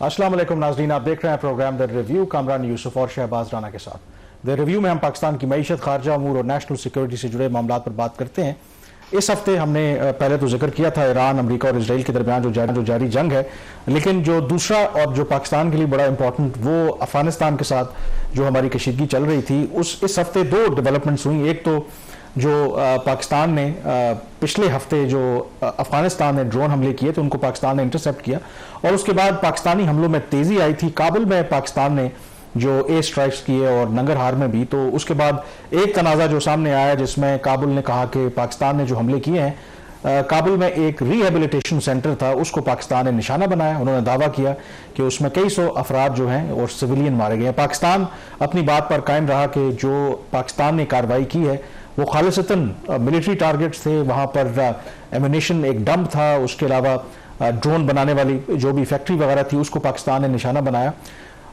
अस्सलाम वालेकुम नाज़रीन, आप देख रहे हैं program the review Kamran Yusuf और शहबाज राना के साथ। द रिव्यू में हम पाकिस्तान की मईशत, खारजा अमूर और नेशनल सिक्योरिटी से जुड़े मामलों पर बात करते हैं। इस हफ्ते हमने पहले तो जिक्र किया था ईरान, अमेरिका और इसराइल के दरमियान जो जारी जंग है, लेकिन जो दूसरा और जो पाकिस्तान के लिए बड़ा इंपॉर्टेंट वो अफगानिस्तान के साथ जो हमारी कशीदगी चल रही थी, इस हफ्ते दो डेवलपमेंट्स हुई। एक तो जो पाकिस्तान ने पिछले हफ्ते जो अफगानिस्तान में ड्रोन हमले किए तो उनको पाकिस्तान ने इंटरसेप्ट किया और उसके बाद पाकिस्तानी हमलों में तेजी आई थी। काबुल में पाकिस्तान ने जो एयर स्ट्राइक्स किए और नंगरहार में भी, तो उसके बाद एक तनाज़ा जो सामने आया जिसमें काबुल ने कहा कि पाकिस्तान ने जो हमले किए हैं, काबुल में एक रिहेबिलिटेशन सेंटर था, उसको पाकिस्तान ने निशाना बनाया। उन्होंने दावा किया कि उसमें कई सौ अफराद जो हैं और सिविलियन मारे गए हैं। पाकिस्तान अपनी बात पर कायम रहा कि जो पाकिस्तान ने कार्रवाई की है वो खालिसतन मिलिट्री टारगेट्स थे, वहाँ पर एम्यूनेशन एक डंप था, उसके अलावा ड्रोन बनाने वाली जो भी फैक्ट्री वगैरह थी उसको पाकिस्तान ने निशाना बनाया।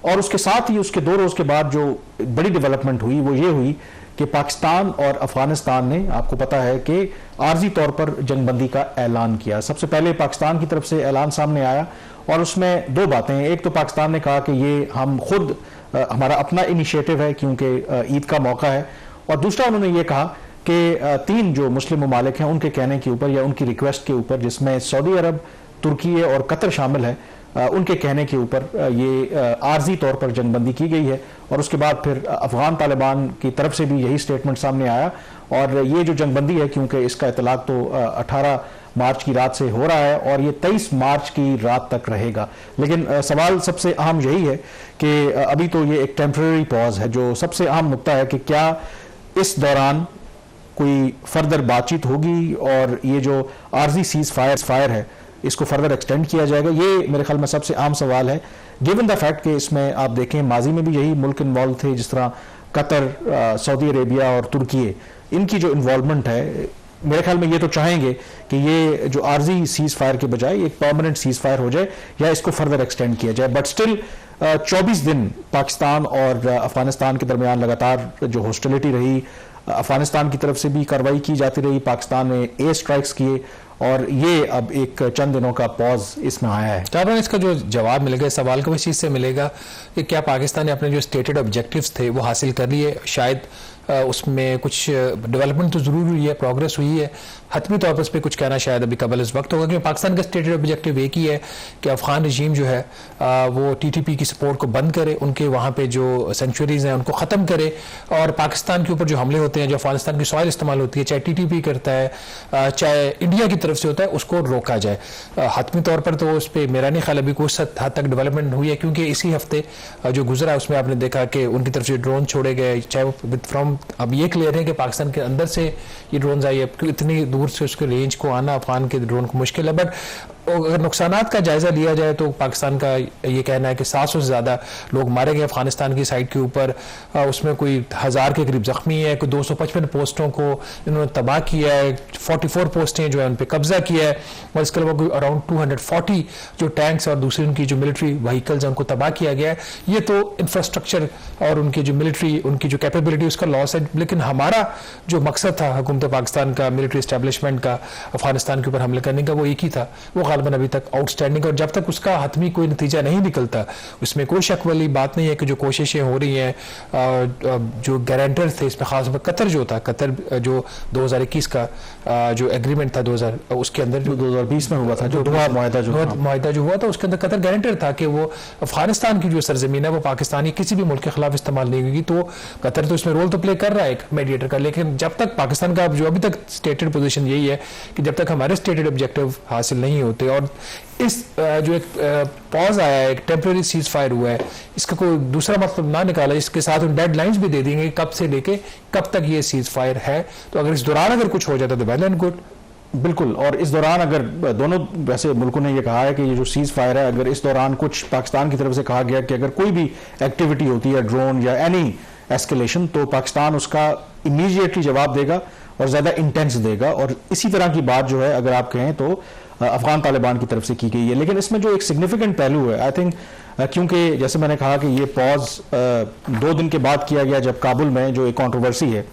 और उसके साथ ही उसके 2 रोज़ के बाद जो बड़ी डेवलपमेंट हुई वो ये हुई कि पाकिस्तान और अफगानिस्तान ने, आपको पता है कि आर्जी तौर पर जंगबंदी का ऐलान किया। सबसे पहले पाकिस्तान की तरफ से ऐलान सामने आया और उसमें 2 बातें। एक तो पाकिस्तान ने कहा कि ये हम खुद हमारा अपना इनिशिएटिव है क्योंकि ईद का मौका है, और दूसरा उन्होंने ये कहा कि 3 जो मुस्लिम ममालिक हैं उनके कहने के ऊपर या उनकी रिक्वेस्ट के ऊपर, जिसमें सऊदी अरब, तुर्की और कतर शामिल है, उनके कहने के ऊपर ये आर्जी तौर पर जंगबंदी की गई है। और उसके बाद फिर अफगान तालिबान की तरफ से भी यही स्टेटमेंट सामने आया और ये जो जंगबंदी है, क्योंकि इसका इतलाक तो 18 मार्च की रात से हो रहा है और ये 23 मार्च की रात तक रहेगा। लेकिन सवाल सबसे अहम यही है कि अभी तो ये एक टेम्परेरी पॉज है। जो सबसे अहम नुकता है कि क्या इस दौरान कोई फर्दर बातचीत होगी और ये जो आर्जी सीज फायर है इसको फर्दर एक्सटेंड किया जाएगा। ये मेरे ख्याल में सबसे आम सवाल है, गिवन द फैक्ट कि इसमें आप देखें माजी में भी यही मुल्क इन्वॉल्व थे, जिस तरह कतर, सऊदी अरेबिया और तुर्की, इनकी जो इन्वॉल्वमेंट है, मेरे ख्याल में ये तो चाहेंगे कि ये जो आर्जी सीज फायर के बजाय एक परमानेंट सीज फायर हो जाए या इसको फर्दर एक्सटेंड किया जाए। बट स्टिल 24 दिन पाकिस्तान और अफगानिस्तान के दरमियान लगातार जो हॉस्टिलिटी रही, अफगानिस्तान की तरफ से भी कार्रवाई की जाती रही, पाकिस्तान ने एयर स्ट्राइक्स किए और ये अब एक चंद दिनों का पॉज इसमें आया है। तो इसका जो जवाब मिलेगा इस सवाल को इस चीज़ से मिलेगा कि क्या पाकिस्तान ने अपने जो स्टेटेड ऑब्जेक्टिव्स थे वो हासिल कर लिए। शायद उसमें कुछ डेवलपमेंट तो ज़रूर हुई है, प्रोग्रेस हुई है, हतमी तौर पर उस पर कुछ कहना शायद अभी कबल इस वक्त होगा, क्योंकि पाकिस्तान का स्टेटेड ऑब्जेक्टिव एक ही है कि अफगान रजीम जो है वो TTP की सपोर्ट को बंद करे, उनके वहाँ पे जो सेंचुरीज हैं उनको ख़त्म करे और पाकिस्तान के ऊपर जो हमले होते हैं, जो अफगानिस्तान की सॉइल इस्तेमाल होती है, चाहे TTP करता है चाहे इंडिया की तरफ से होता है, उसको रोका जाए। हतमी तौर पर तो उस पर मेरा नहीं ख्याल अभी कुछ हद तक डेवलपमेंट हुई है, क्योंकि इसी हफ्ते जो गुजरा उसमें आपने देखा कि उनकी तरफ से ड्रोन छोड़े गए, चाहे वो विद फ्रॉम, अब ये क्लियर है कि पाकिस्तान के अंदर से ये ड्रोन आई है, क्योंकि इतनी दूर से उसके रेंज को आना अफगान के ड्रोन को मुश्किल है। बट अगर नुकसानात का जायजा लिया जाए तो पाकिस्तान का ये कहना है कि 700 से ज़्यादा लोग मारे गए अफगानिस्तान की साइड के ऊपर, उसमें कोई 1000 के करीब जख्मी है, कोई 255 पोस्टों को इन्होंने तबाह किया है, 44 पोस्टें जो है उन पर कब्जा किया है और इसके अलावा कोई अराउंड 240 जो टैंक्स और दूसरी उनकी जो मिलिट्री व्हीकल्स हैं उनको तबाह किया गया है। ये तो इंफ्रास्ट्रक्चर और उनकी जो मिलिट्री, उनकी जो कैपेबिलिटी उसका लॉस है। लेकिन हमारा जो मकसद था हुकूमत पाकिस्तान का, मिलिट्री इस्टेब्लिशमेंट का अफगानिस्तान के ऊपर हमले करने का, वो एक ही था, वो गालिबन अभी तक आउटस्टैंडिंग, और जब तक उसका हतमी कोई नतीजा नहीं निकलता, उसमें कोई शक वाली बात नहीं है कि जो कोशिशें हो रही हैं, जो गारंटर थे इसमें खास तौर पर कतर जो था, कतर जो 2021 का जो एग्रीमेंट था 2000 उसके अंदर जो 2020 में हुआ था जो मुआहिदा जो हुआ था, उसके अंदर कतर गारंटर था कि वो अफगानिस्तान की जो सरजमीन है वो पाकिस्तानी किसी भी मुल्क के खिलाफ इस्तेमाल नहीं होगी। तो कतर तो इसमें रोल तो प्ले कर रहा है एक मीडिएटर का, लेकिन जब तक पाकिस्तान का जो अभी तक स्टेटेड पोजीशन यही है कि जब तक हमारे स्टेटेड ऑब्जेक्टिव हासिल नहीं होते, और इस जो एक पॉज आया है, एक टेम्परेरी सीज फायर हुआ है, इसका कोई दूसरा मतलब ना निकाला, इसके साथ उन डेडलाइंस भी दे देंगे कब से लेके कब तक ये सीज फायर है। तो अगर इस दौरान अगर कुछ हो जाता तो वेल एंड गुड। बिल्कुल, और इस दौरान अगर दोनों वैसे मुल्कों ने ये कहा है कि ये जो सीज फायर है, अगर इस दौरान कुछ पाकिस्तान की तरफ से कहा गया कि अगर कोई भी एक्टिविटी होती है ड्रोन या एनी एस्केलेशन, तो पाकिस्तान उसका इमीडिएटली जवाब देगा और ज़्यादा इंटेंस देगा। और इसी तरह की बात जो है अगर आप कहें तो अफगान तालिबान की तरफ से की गई है। लेकिन इसमें जो एक सिग्निफिकेंट पहलू है, आई थिंक, क्योंकि जैसे मैंने कहा कि ये पॉज 2 दिन के बाद किया गया, जब काबुल में जो एक कंट्रोवर्सी है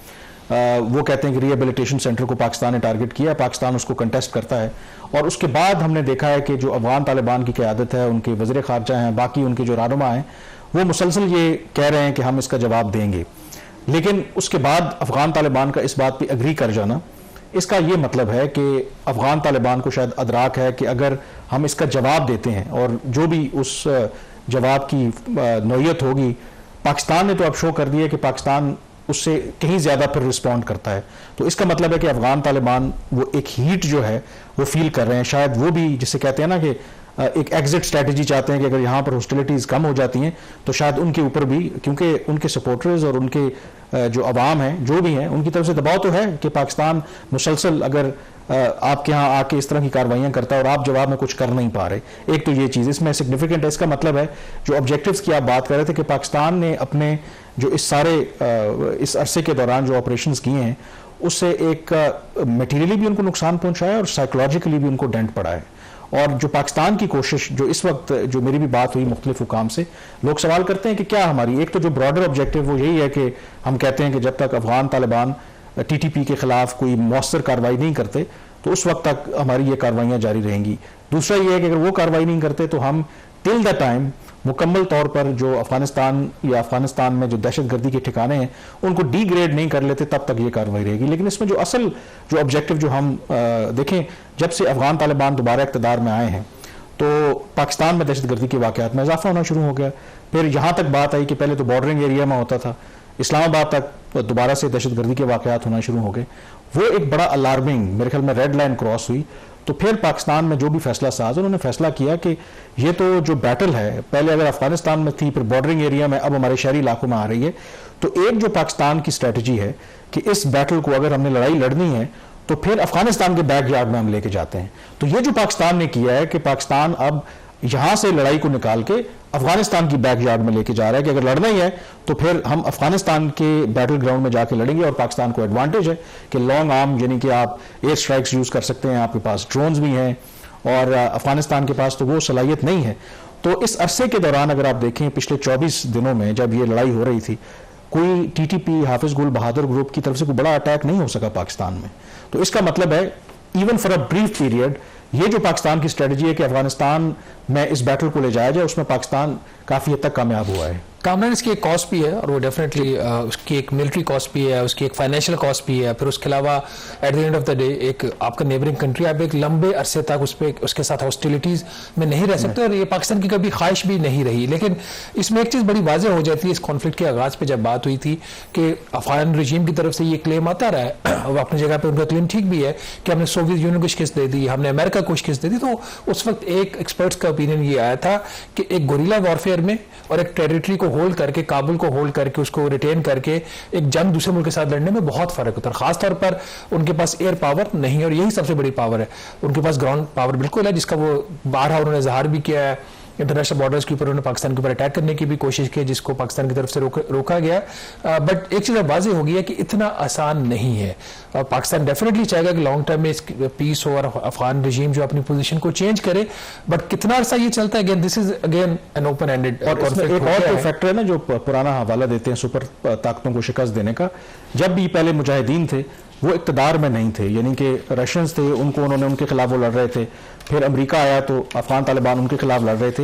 वो कहते हैं कि रिहेबिलिटेशन सेंटर को पाकिस्तान ने टारगेट किया, पाकिस्तान उसको कंटेस्ट करता है। और उसके बाद हमने देखा है कि जो अफगान तालिबान की क़यादत है, उनके वज़ीर ख़ारजा हैं, बाकी उनके जो रहनुमा हैं, वो मुसलसल ये कह रहे हैं कि हम इसका जवाब देंगे। लेकिन उसके बाद अफगान तालिबान का इस बात पे एग्री कर जाना, इसका ये मतलब है कि अफगान तालिबान को शायद अदराक है कि अगर हम इसका जवाब देते हैं और जो भी उस जवाब की नौयत होगी, पाकिस्तान ने तो अब शो कर दिया कि पाकिस्तान उससे कहीं ज़्यादा फिर रिस्पॉन्ड करता है। तो इसका मतलब है कि अफगान तालिबान वो एक हीट जो है वो फील कर रहे हैं। शायद वो भी, जिसे कहते हैं ना कि एक एग्जिट स्ट्रैटेजी चाहते हैं कि अगर यहाँ पर हॉस्टिलिटीज़ कम हो जाती हैं तो शायद उनके ऊपर भी, क्योंकि उनके सपोर्टर्स और उनके जो अवाम हैं, जो भी हैं, उनकी तरफ से दबाव तो है कि पाकिस्तान मुसलसल अगर आपके यहाँ आके इस तरह की कार्रवाइयाँ करता है और आप जवाब में कुछ कर नहीं पा रहे। एक तो ये चीज़ इसमें सिग्निफिकेंट है। इसका मतलब है जो ऑब्जेक्टिव्स की आप बात कर रहे थे कि पाकिस्तान ने अपने जो इस अरसे के दौरान जो ऑपरेशंस किए हैं उससे एक मटीरियली भी उनको नुकसान पहुंचाया और साइकोलॉजिकली भी उनको डेंट पड़ा है। और जो पाकिस्तान की कोशिश, जो इस वक्त जो मेरी भी बात हुई मुख्तलिफ हुकाम से, लोग सवाल करते हैं कि क्या हमारी, एक तो जो ब्रॉडर ऑब्जेक्टिव वो यही है कि हम कहते हैं कि जब तक अफगान तालिबान TTP के खिलाफ कोई मौसर कार्रवाई नहीं करते तो उस वक्त तक हमारी ये कार्रवाइयाँ जारी रहेंगी। दूसरा ये है कि अगर वो कार्रवाई नहीं करते तो हम टिल द टाइम मुकम्मल तौर पर जो अफगानिस्तान या अफगानिस्तान में जो दहशतगर्दी के ठिकाने हैं उनको डिग्रेड नहीं कर लेते, तब तक ये कार्रवाई रहेगी। लेकिन इसमें जो असल जो ऑब्जेक्टिव जो हम देखें, जब से अफगान तालिबान दोबारा इक़्तिदार में आए हैं तो पाकिस्तान में दहशतगर्दी के वाक़यात में इजाफा होना शुरू हो गया। फिर यहाँ तक बात आई कि पहले तो बॉर्डरिंग एरिया में होता था, इस्लामाबाद तक दोबारा से दहशतगर्दी के वाक़यात होना शुरू हो गए। वो एक बड़ा अलार्मिंग, मेरे ख्याल में रेड लाइन क्रॉस हुई। तो फिर पाकिस्तान में जो भी फैसला साज, उन्होंने फैसला किया कि ये तो जो बैटल है, पहले अगर अफगानिस्तान में थी, फिर बॉर्डरिंग एरिया में, अब हमारे शहरी इलाकों में आ रही है। तो एक जो पाकिस्तान की स्ट्रेटजी है कि इस बैटल को अगर हमने लड़ाई लड़नी है तो फिर अफगानिस्तान के बैकयार्ड में हम लेके जाते हैं। तो ये जो पाकिस्तान ने किया है कि पाकिस्तान अब यहां से लड़ाई को निकाल के अफगानिस्तान की बैकयार्ड में लेके जा रहा है कि अगर लड़ना ही है तो फिर हम अफगानिस्तान के बैटल ग्राउंड में जाके लड़ेंगे। और पाकिस्तान को एडवांटेज है कि लॉन्ग आर्म, यानी कि आप एयर स्ट्राइक्स यूज कर सकते हैं, आपके पास ड्रोन्स भी हैं, और अफगानिस्तान के पास तो वो सलाहियत नहीं है। तो इस अरसे के दौरान अगर आप देखें, पिछले 24 दिनों में जब ये लड़ाई हो रही थी, कोई TTP हाफिज गुल बहादुर ग्रुप की तरफ से कोई बड़ा अटैक नहीं हो सका पाकिस्तान में। तो इसका मतलब है even for a brief period ये जो पाकिस्तान की स्ट्रेटजी है कि अफगानिस्तान में इस बैटल को ले जाया जाए, उसमें पाकिस्तान काफ़ी हद तक कामयाब हुआ है। कामरान, इसकी एक कॉस्ट भी है और वो डेफिनेटली उसकी एक मिलिट्री कॉस्ट भी है, उसकी एक फाइनेंशियल कॉस्ट भी है। फिर उसके अलावा at the end of the day एक आपका नेबरिंग कंट्री, आप एक लंबे अरसे तक उसके साथ हॉस्टिलिटीज़ में नहीं रह सकते, और ये पाकिस्तान की कभी ख्वाहिश भी नहीं रही। लेकिन इसमें एक चीज़ बड़ी वाज़ेह हो जाती है इस कॉन्फ्लिक्ट के आगाज़ पर जब बात हुई थी कि अफगान रजीम की तरफ से ये क्लेम आता रहा है, और अपनी जगह पर उनका क्लेम ठीक भी है कि हमने सोवियत यूनियन को शिकस्त दे दी, हमने अमेरिका को शिकस्त दे दी। तो उस वक्त एक एक्सपर्ट्स का ओपिनियन ये आया था कि एक गोरिल्ला वॉरफेयर में और एक टेरिटरी को होल्ड करके, काबुल को होल्ड करके, उसको रिटेन करके एक जंग दूसरे मुल्क के साथ लड़ने में बहुत फर्क होता है। खासतौर पर उनके पास एयर पावर नहीं है, और यही सबसे बड़ी पावर है। उनके पास ग्राउंड पावर बिल्कुल है, जिसका वो बारहा उन्होंने इजहार भी किया है। इंटरनेशनल बॉर्डर्स के ऊपर उन्होंने पाकिस्तान के ऊपर अटैक करने की भी कोशिश की, जिसको पाकिस्तान की तरफ से रोका गया। बट एक चीज़ अब वाज़ेह हो गई है कि इतना आसान नहीं है। पाकिस्तान डेफिनेटली चाहेगा कि लॉन्ग टर्म में इस पीस हो और अफगान रजीम जो अपनी पोजीशन को चेंज करे, बट कितना अर्सा ये चलता है, again this is again an open ended. और एक और फैक्टर है ना, जो पुराना हवाला देते हैं सुपर ताकतों को शिकस्त देने का, जब भी पहले मुजाहिदीन थे वो इक़्तिदार में नहीं थे, यानी कि रशियंस थे, उन्होंने उनके खिलाफ वो लड़ रहे थे। फिर अमेरिका आया तो अफगान तालिबान उनके खिलाफ लड़ रहे थे।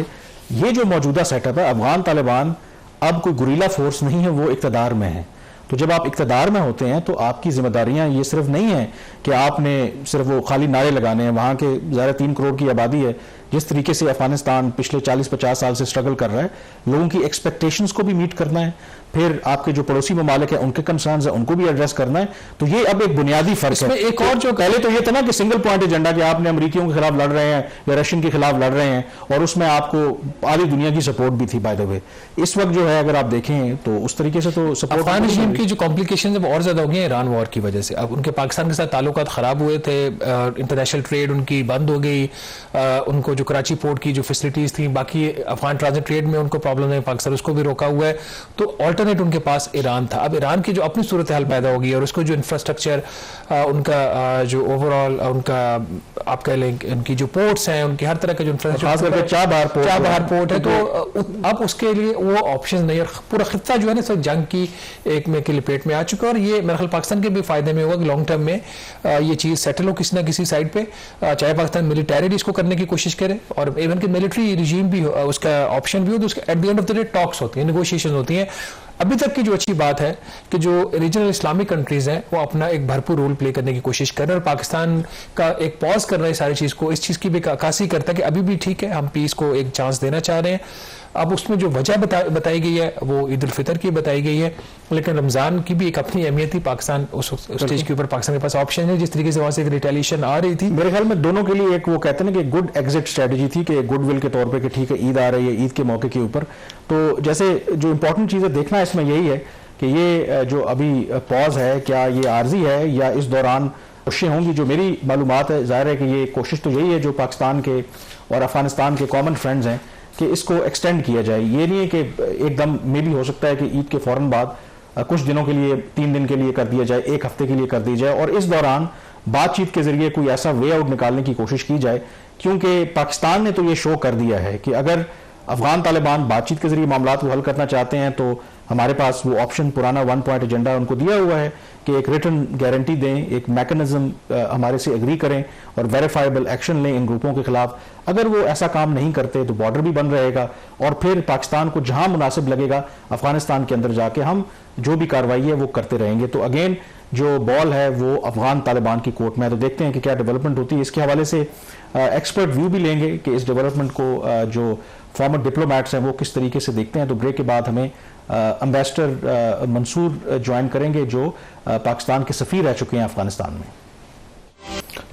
ये जो मौजूदा सेटअप है, अफगान तालिबान अब कोई गुरीला फोर्स नहीं है, वो इक़्तिदार में है। तो जब आप इक़्तिदार में होते हैं तो आपकी जिम्मेदारियां ये सिर्फ नहीं है कि आपने सिर्फ वो खाली नारे लगाने हैं। वहाँ के ज़्यादा 3 करोड़ की आबादी है। जिस तरीके से अफगानिस्तान पिछले 40-50 साल से स्ट्रगल कर रहा है, लोगों की एक्सपेक्टेशंस को भी मीट करना है, फिर आपके जो पड़ोसी ममालिक है उनके कंसर्न्स है उनको भी एड्रेस करना है। तो ये अब एक बुनियादी फर्क है। एक और जो पहले तो ये था ना कि सिंगल पॉइंट एजेंडा, कि आपने अमेरिकियों के खिलाफ लड़ रहे हैं या रशियन के खिलाफ लड़ रहे हैं, और उसमें आपको आधी दुनिया की सपोर्ट भी थी बाय द वे। इस वक्त जो है अगर आप देखें तो उस तरीके से तो सपोर्ट, अफगान रजीम की जो कॉम्प्लिकेशन और ज्यादा हो गई है ईरान वॉर की वजह से। अब उनके पाकिस्तान के साथ ताल्लुकात खराब हुए थे, इंटरनेशनल ट्रेड उनकी बंद हो गई, उनको जो कराची पोर्ट की जो फैसिलिटीज थी, बाकी अफगान ट्रांजिट ट्रेड में उनको प्रॉब्लम है, पाकिस्तान उसको भी रोका हुआ है। तो ऑल्टरनेट उनके पास ईरान था। अब ईरान की जो अपनी सूरत हाल पैदा होगी और उसको जो इंफ्रास्ट्रक्चर उनका जो ओवरऑल उनका आप कह लें उनकी जो पोर्ट्स हैं, उनकी हर तरह का जो इंफ्रास्ट्रक्चर, चाबहार पोर्ट है, तो अब उसके लिए वो ऑप्शन नहीं। और पूरा खित्ता जो है ना सब जंग की एक में की लपेट में आ चुका है, और ये मेरे ख्याल पाकिस्तान के भी फायदे में होगा कि लॉन्ग टर्म में ये चीज़ सेटल हो किसी ना किसी साइड पे, चाहे पाकिस्तान मिलिटरीली इसको करने की कोशिश करे और इवन कि मिलिट्री रिजीम भी उसका ऑप्शन भी हो, तो उसका at the end of the day talks होती हैं, नेगोशिएशन होती हैं। अभी तक की जो अच्छी बात है कि जो रीजनल इस्लामिक कंट्रीज हैं वो अपना एक भरपूर रोल प्ले करने की कोशिश कर रहे हैं, और पाकिस्तान का एक पॉज कर रहा है सारी चीज़ को, इस चीज़ की भी अक्कासी करता है कि अभी भी ठीक है, हम पीस को एक चांस देना चाह रहे हैं। अब उसमें जो वजह बताई गई है वो ईद उल फितर की बताई गई है, लेकिन रमज़ान की भी एक अपनी अहमियत थी। पाकिस्तान उस स्टेज के ऊपर पाकिस्तान के पास ऑप्शन है, जिस तरीके से वहाँ से एक रिटेलिएशन आ रही थी, मेरे ख्याल में दोनों के लिए एक वो कहते हैं ना कि गुड एग्जिट स्ट्रेटजी थी, कि गुडविल के तौर पे कि ठीक है ईद आ रही है, ईद के मौके के ऊपर तो जैसे जो इंपॉर्टेंट चीज़ें देखना है इसमें यही है कि ये जो अभी पॉज है क्या ये आर्जी है या इस दौरान कोशिशें होंगी। जो मेरी मालूमात है जाहिर है कि ये कोशिश तो यही है जो पाकिस्तान के और अफगानिस्तान के कॉमन फ्रेंड्स हैं कि इसको एक्सटेंड किया जाए। ये नहीं है कि एकदम मे भी हो सकता है कि ईद के फौरन बाद कुछ दिनों के लिए 3 दिन के लिए कर दिया जाए, 1 हफ्ते के लिए कर दी जाए, और इस दौरान बातचीत के जरिए कोई ऐसा वे आउट निकालने की कोशिश की जाए, क्योंकि पाकिस्तान ने तो ये शो कर दिया है कि अगर अफगान तालिबान बातचीत के जरिए मामला को हल करना चाहते हैं तो हमारे पास वो ऑप्शन पुराना 1 पॉइंट एजेंडा उनको दिया हुआ है कि एक रिटन गारंटी दें, एक मैकेनिज्म हमारे से एग्री करें और वेरीफाइबल एक्शन लें इन ग्रुपों के खिलाफ। अगर वो ऐसा काम नहीं करते तो बॉर्डर भी बंद रहेगा और फिर पाकिस्तान को जहां मुनासिब लगेगा अफगानिस्तान के अंदर जाके हम जो भी कार्रवाई है वो करते रहेंगे। तो अगेन जो बॉल है वो अफगान तालिबान की कोर्ट में है, तो देखते हैं कि क्या डेवलपमेंट होती है। इसके हवाले से एक्सपर्ट व्यू भी लेंगे कि इस डेवलपमेंट को जो फॉर्मर डिप्लोमैट्स हैं वो किस तरीके से देखते हैं। तो ब्रेक के बाद हमें एम्बेसडर मंसूर ज्वाइन करेंगे जो पाकिस्तान के सफ़ीर रह चुके हैं अफगानिस्तान में।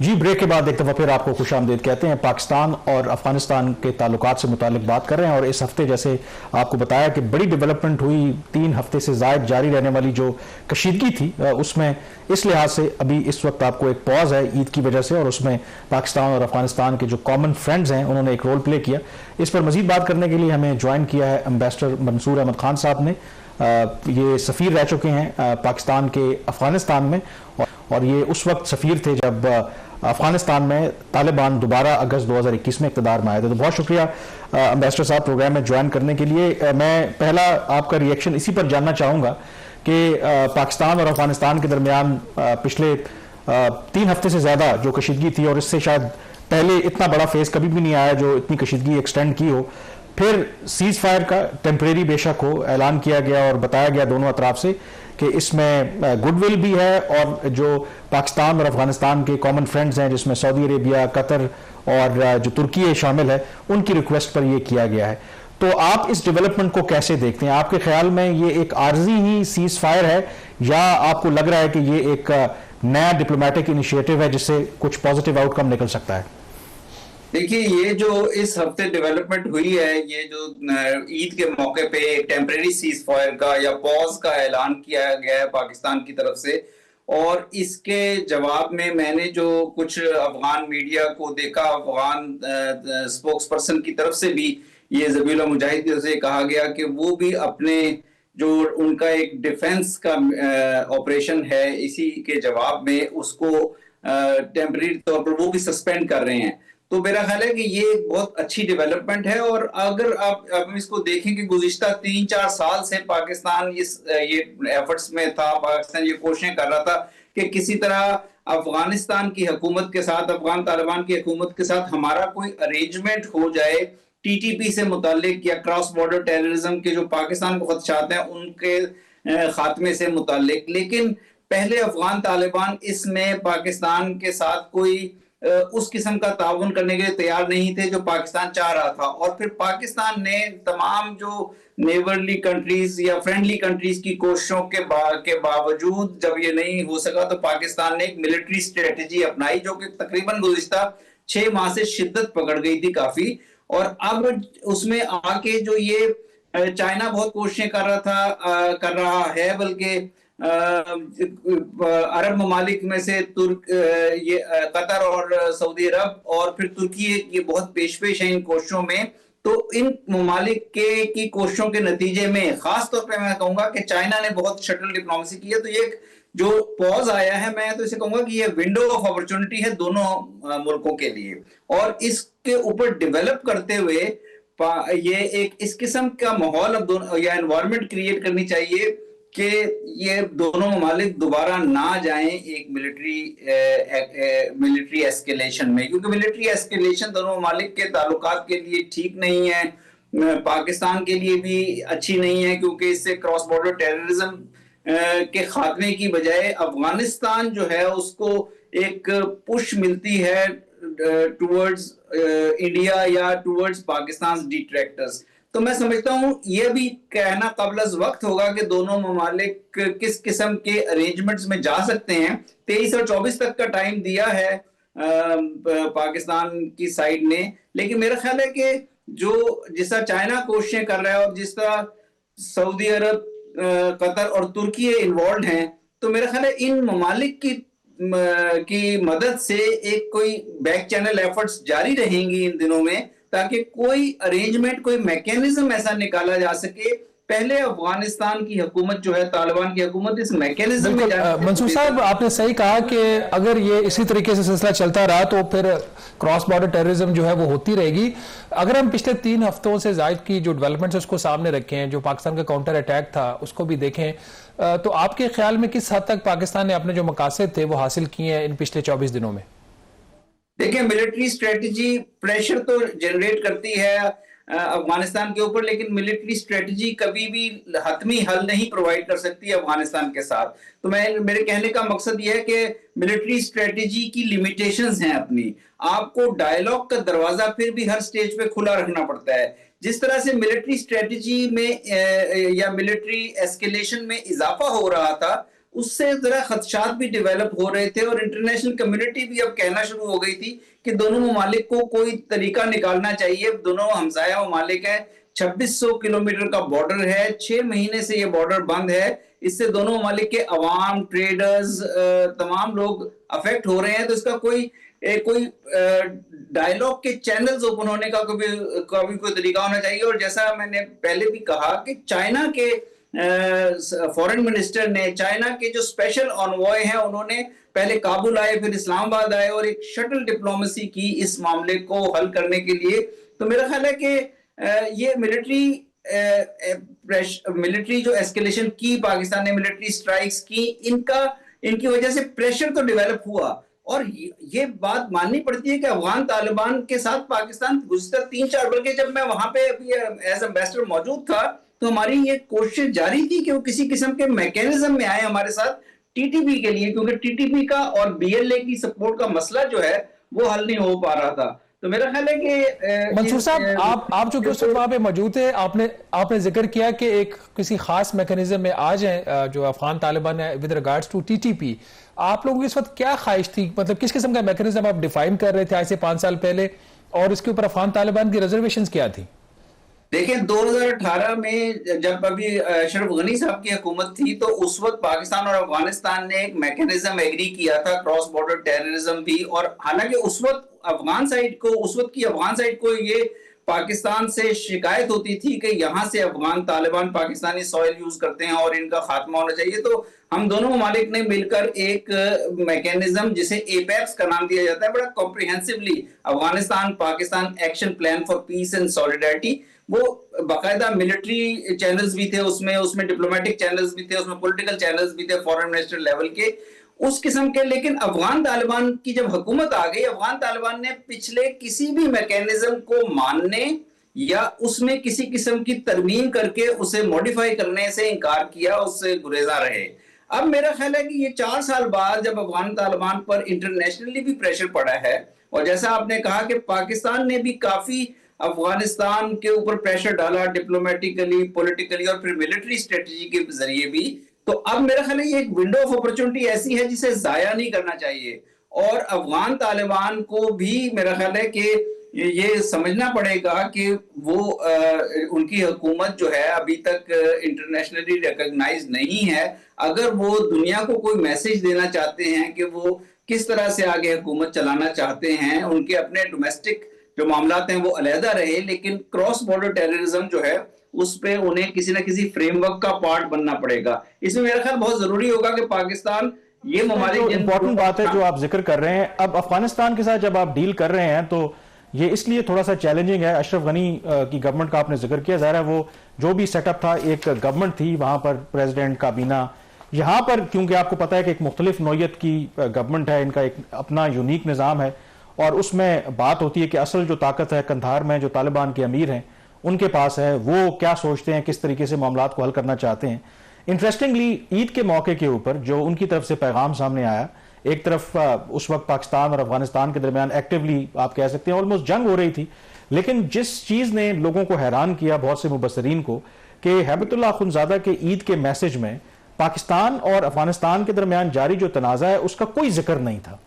जी, ब्रेक के बाद एक दफ़ा फिर आपको खुशामदीद कहते हैं। पाकिस्तान और अफगानिस्तान के ताल्लुकात से मुतालिक बात कर रहे हैं और इस हफ्ते जैसे आपको बताया कि बड़ी डेवलपमेंट हुई, 3 हफ्ते से ज़ायद जारी रहने वाली जो कशीदगी थी उसमें इस लिहाज से अभी इस वक्त आपको एक पॉज है ईद की वजह से, और उसमें पाकिस्तान और अफगानिस्तान के जो कॉमन फ्रेंड्स हैं उन्होंने एक रोल प्ले किया। इस पर मजीद बात करने के लिए हमें ज्वाइन किया है एम्बेसडर मंसूर अहमद खान साहब ने। ये सफ़ीर रह चुके हैं पाकिस्तान के अफगानिस्तान में, और ये उस वक्त सफ़ीर थे जब अफगानिस्तान में तालिबान दोबारा अगस्त 2021 में इक़्तिदार में आए थे। तो बहुत शुक्रिया एम्बेसडर साहब प्रोग्राम में ज्वाइन करने के लिए। मैं पहला आपका रिएक्शन इसी पर जानना चाहूँगा कि पाकिस्तान और अफगानिस्तान के दरमियान पिछले 3 हफ्ते से ज़्यादा जो कशीदगी थी, और इससे शायद पहले इतना बड़ा फेज कभी भी नहीं आया जो इतनी कशीदगी एक्सटेंड की हो, फिर सीज फायर का टेम्परेरी बेशक हो ऐलान किया गया और बताया गया दोनों अतराफ से कि इसमें गुडविल भी है, और जो पाकिस्तान और अफगानिस्तान के कॉमन फ्रेंड्स हैं जिसमें सऊदी अरेबिया, कतर और जो तुर्की शामिल है, उनकी रिक्वेस्ट पर यह किया गया है। तो आप इस डेवलपमेंट को कैसे देखते हैं? आपके ख्याल में ये एक आर्जी ही सीज फायर है या आपको लग रहा है कि ये एक नया डिप्लोमेटिक इनिशिएटिव है जिससे कुछ पॉजिटिव आउटकम निकल सकता है? देखिए, ये जो इस हफ्ते डेवलपमेंट हुई है, ये जो ईद के मौके पे टेम्परेरी सीज फायर का या पॉज का ऐलान किया गया है पाकिस्तान की तरफ से, और इसके जवाब में मैंने जो कुछ अफगान मीडिया को देखा, अफगान स्पोक्स पर्सन की तरफ से भी ये ज़बीहुल्लाह मुजाहिद से कहा गया कि वो भी अपने जो उनका एक डिफेंस का ऑपरेशन है इसी के जवाब में उसको टेम्परेरी तौर पर वो भी सस्पेंड कर रहे हैं। तो मेरा ख्याल है कि ये एक बहुत अच्छी डेवलपमेंट है। और अगर आप इसको देखें कि गुज़िश्ता 3-4 साल से पाकिस्तान ये एफर्ट्स में था, पाकिस्तान ये कोशिशें कर रहा था कि किसी तरह अफगानिस्तान की हुकूमत के साथ, अफगान तालिबान की हुकूमत के साथ हमारा कोई अरेंजमेंट हो जाए टीटीपी से मुतालिक या क्रॉस बॉर्डर टेररिज्म के जो पाकिस्तान को खदशात हैं उनके खात्मे से मुतालिक। लेकिन पहले अफगान तालिबान इसमें पाकिस्तान के साथ कोई उस किस्म का ताउन करने के लिए तैयार नहीं थे जो पाकिस्तान चाह रहा था। और फिर पाकिस्तान ने तमाम जो नेबरली कंट्रीज या फ्रेंडली कंट्रीज की कोशिशों के बावजूद जब ये नहीं हो सका तो पाकिस्तान ने एक मिलिट्री स्ट्रेटजी अपनाई जो कि तकरीबन गुज़िश्ता 6 माह से शिद्दत पकड़ गई थी काफी। और अब उसमें आके जो ये चाइना बहुत कोशिशें कर रहा है, बल्कि अरब ममालिक में से ये कतर और सऊदी अरब और फिर तुर्की ये बहुत पेश है इन कोशिशों में। तो इन ममालिक की कोशिशों के नतीजे में खास तौर पे मैं कहूंगा कि चाइना ने बहुत शटल डिप्लोमेसी की है। तो ये जो पॉज आया है, मैं तो इसे कहूंगा कि ये विंडो ऑफ अपॉर्चुनिटी है दोनों मुल्कों के लिए, और इसके ऊपर डेवलप करते हुए ये एक इस किस्म का माहौल अब या एनवायरनमेंट क्रिएट करनी चाहिए कि ये दोनों ममालिक दोबारा ना जाएं एक मिलिट्री एस्केलेशन में, क्योंकि मिलिट्री एस्केलेशन दोनों ममालिक के ताल्लुकात के लिए ठीक नहीं है, पाकिस्तान के लिए भी अच्छी नहीं है, क्योंकि इससे क्रॉस बॉर्डर टेररिज्म के खात्मे की बजाय अफगानिस्तान जो है उसको एक पुश मिलती है टुवर्ड्स इंडिया या टुवर्ड्स पाकिस्तान डिट्रैक्टर्स। तो मैं समझता हूं यह भी कहना कबल वक्त होगा कि दोनों ममालिक किस किस्म के अरेंजमेंट्स में जा सकते हैं। 23 और 24 तक का टाइम दिया है पाकिस्तान की साइड ने, लेकिन मेरा ख्याल है कि जिस तरह चाइना कोशिशें कर रहा है और जिस तरह सऊदी अरब, कतर और तुर्की इन्वॉल्व हैं, तो मेरा ख्याल है इन ममालिक की मदद से एक कोई बैक चैनल एफर्ट्स जारी रहेंगी इन दिनों में, ताकि कोई अरेंजमेंट, कोई मैकेनिज्म ऐसा निकाला जा सके। पहले अफगानिस्तान की हुकूमत जो है, तालिबान की हुकूमत, इस मैकेनिज्म में मंसूर साहब आपने सही कहा कि अगर ये इसी तरीके से सिलसिला चलता रहा तो फिर क्रॉस बॉर्डर टेररिज्म जो है वो होती रहेगी। अगर हम पिछले 3 हफ्तों से जायद की जो डेवलपमेंट्स उसको सामने रखें, जो पाकिस्तान का काउंटर अटैक था उसको भी देखें, तो आपके ख्याल में किस हद तक पाकिस्तान ने अपने जो मकासद थे वो हासिल किए हैं इन पिछले 24 दिनों में? देखिए, मिलिट्री स्ट्रेटजी प्रेशर तो जनरेट करती है अफगानिस्तान के ऊपर, लेकिन मिलिट्री स्ट्रेटजी कभी भी हतमी हल नहीं प्रोवाइड कर सकती है अफगानिस्तान के साथ। तो मेरे कहने का मकसद यह है कि मिलिट्री स्ट्रेटजी की लिमिटेशंस हैं अपनी। आपको डायलॉग का दरवाजा फिर भी हर स्टेज पे खुला रखना पड़ता है। जिस तरह से मिलिट्री स्ट्रेटजी में या मिलिट्री एस्केलेशन में इजाफा हो रहा था, उससे जरा खदशात भी डेवलप हो रहे थे और इंटरनेशनल कम्युनिटी भी अब कहना शुरू हो गई थी कि दोनों ममालिक को कोई तरीका निकालना चाहिए। दोनों हमसाया ममालिक हैं, 2600 किलोमीटर का बॉर्डर है, 6 महीने से ये बॉर्डर बंद है। इससे दोनों ममालिक के अवाम, ट्रेडर्स, तमाम लोग अफेक्ट हो रहे हैं। तो इसका कोई डायलॉग के चैनल्स ओपन होने का कभी कोई तरीका होना चाहिए। और जैसा मैंने पहले भी कहा कि चाइना के फॉरेन मिनिस्टर ने, चाइना के जो स्पेशल ऑनवॉय हैं, उन्होंने पहले काबुल आए, फिर इस्लामाबाद आए और एक शटल डिप्लोमेसी की इस मामले को हल करने के लिए। तो मेरा ख्याल है कि ये मिलिट्री जो एस्केलेशन की पाकिस्तान ने, मिलिट्री स्ट्राइक्स की, इनकी वजह से प्रेशर तो डेवलप हुआ। और ये बात माननी पड़ती है कि अफगान तालिबान के साथ पाकिस्तान गुज़िश्ता 3-4, बल्कि जब मैं वहां पे एज एम्बेसडर मौजूद था, तो हमारी ये कोशिश जारी थी कि वो किसी किस्म के मैकेनिज्म में आए हमारे साथ टीटीपी के लिए, क्योंकि टीटीपी का और बीएलए की सपोर्ट का मसला जो है वो हल नहीं हो पा रहा था। तो मेरा ख्याल है कि मंसूर साहब, आप जो उस वक्त वहां पे मौजूद थे, आपने जिक्र किया कि एक किसी खास मैकेनिज्म में आ जाए जो अफगान तालिबान है विद रिगार्ड्स टू टीटीपी। आप लोगों की इस वक्त क्या ख्वाहिश थी, मतलब किस किस्म का मैकेनिज्म आप डिफाइन कर रहे थे आज से 5 साल पहले, और इसके ऊपर अफगान तालिबान की रिजर्वेशंस क्या थी? देखिए, 2018 में जब अभी अशरफ गनी साहब की हुकूमत थी, तो उस वक्त पाकिस्तान और अफगानिस्तान ने एक मैकेनिज्म एग्री किया था, क्रॉस बॉर्डर टेररिज्म भी। और हालांकि उस वक्त की अफगान साइड को ये पाकिस्तान से शिकायत होती थी कि यहाँ से अफगान तालिबान पाकिस्तानी सॉइल यूज करते हैं और इनका खात्मा होना चाहिए। तो हम दोनों ममालिक ने मिलकर एक मैकेनिज्म, जिसे एपेक्स का नाम दिया जाता है, बड़ा comprehensively Afghanistan Pakistan action plan for piece and solidarity, वो बाकायदा मिलिट्री चैनल्स भी थे उसमें डिप्लोमेटिक चैनल्स भी थे, उसमें पॉलिटिकल चैनल्स भी थे, फॉरेन मिनिस्टर लेवल के, उस किस्म के। लेकिन अफगान तालिबान की जब हुकूमत आ गई, अफगान तालिबान ने पिछले किसी भी मैकेनिज्म को मानने या उसमें किसी किस्म की तरमीम करके उसे मॉडिफाई करने से इनकार किया, उससे गुरेजा रहे। अब मेरा ख्याल है कि ये 4 साल बाद जब अफगान तालिबान पर इंटरनेशनली भी प्रेशर पड़ा है, और जैसा आपने कहा कि पाकिस्तान ने भी काफी अफगानिस्तान के ऊपर प्रेशर डाला, डिप्लोमेटिकली, पॉलिटिकली और फिर मिलिट्री स्ट्रेटजी के जरिए भी, तो अब मेरा ख्याल है ये एक विंडो ऑफ अपॉर्चुनिटी ऐसी है जिसे जाया नहीं करना चाहिए। और अफगान तालिबान को भी मेरा ख्याल है कि ये समझना पड़ेगा कि वो उनकी हुकूमत जो है अभी तक इंटरनेशनली रिकॉग्नाइज नहीं है। अगर वो दुनिया को कोई मैसेज देना चाहते हैं कि वो किस तरह से आगे हुकूमत चलाना चाहते हैं, उनके अपने डोमेस्टिक जो मामलात हैं वो अलहदा रहे, लेकिन क्रॉस बॉर्डर टेररिज्म जो है उस पे उन्हें किसी ना किसी फ्रेमवर्क का पार्ट बनना पड़ेगा। इसमें मेरा ख्याल बहुत जरूरी होगा कि पाकिस्तान, ये ममालिक, इंपॉर्टेंट बात है जो आप जिक्र कर रहे हैं। अब अफगानिस्तान के साथ जब आप डील कर रहे हैं, तो ये इसलिए थोड़ा सा चैलेंजिंग है। अशरफ गनी की गवर्नमेंट का आपने जिक्र किया, ज़ाहिर है वो जो भी सेटअप था, एक गवर्नमेंट थी, वहां पर प्रेसिडेंट, काबीना, यहाँ पर क्योंकि आपको पता है कि एक मुख्तलिफ नौयत की गवर्नमेंट है, इनका एक अपना यूनिक निज़ाम है, और उसमें बात होती है कि असल जो ताकत है कंधार में जो तालिबान के अमीर हैं उनके पास है, वो क्या सोचते हैं, किस तरीके से मामलात को हल करना चाहते हैं। इंटरेस्टिंगली ईद के मौके के ऊपर जो उनकी तरफ से पैगाम सामने आया, एक तरफ उस वक्त पाकिस्तान और अफगानिस्तान के दरमियान एक्टिवली आप कह सकते हैं ऑलमोस्ट जंग हो रही थी, लेकिन जिस चीज ने लोगों को हैरान किया, बहुत से मुबसरीन को, कि हैबतुल्लाह अखुंज़ादा के ईद के मैसेज में पाकिस्तान और अफगानिस्तान के दरमियान जारी जो तनाज़ा है उसका कोई जिक्र नहीं था।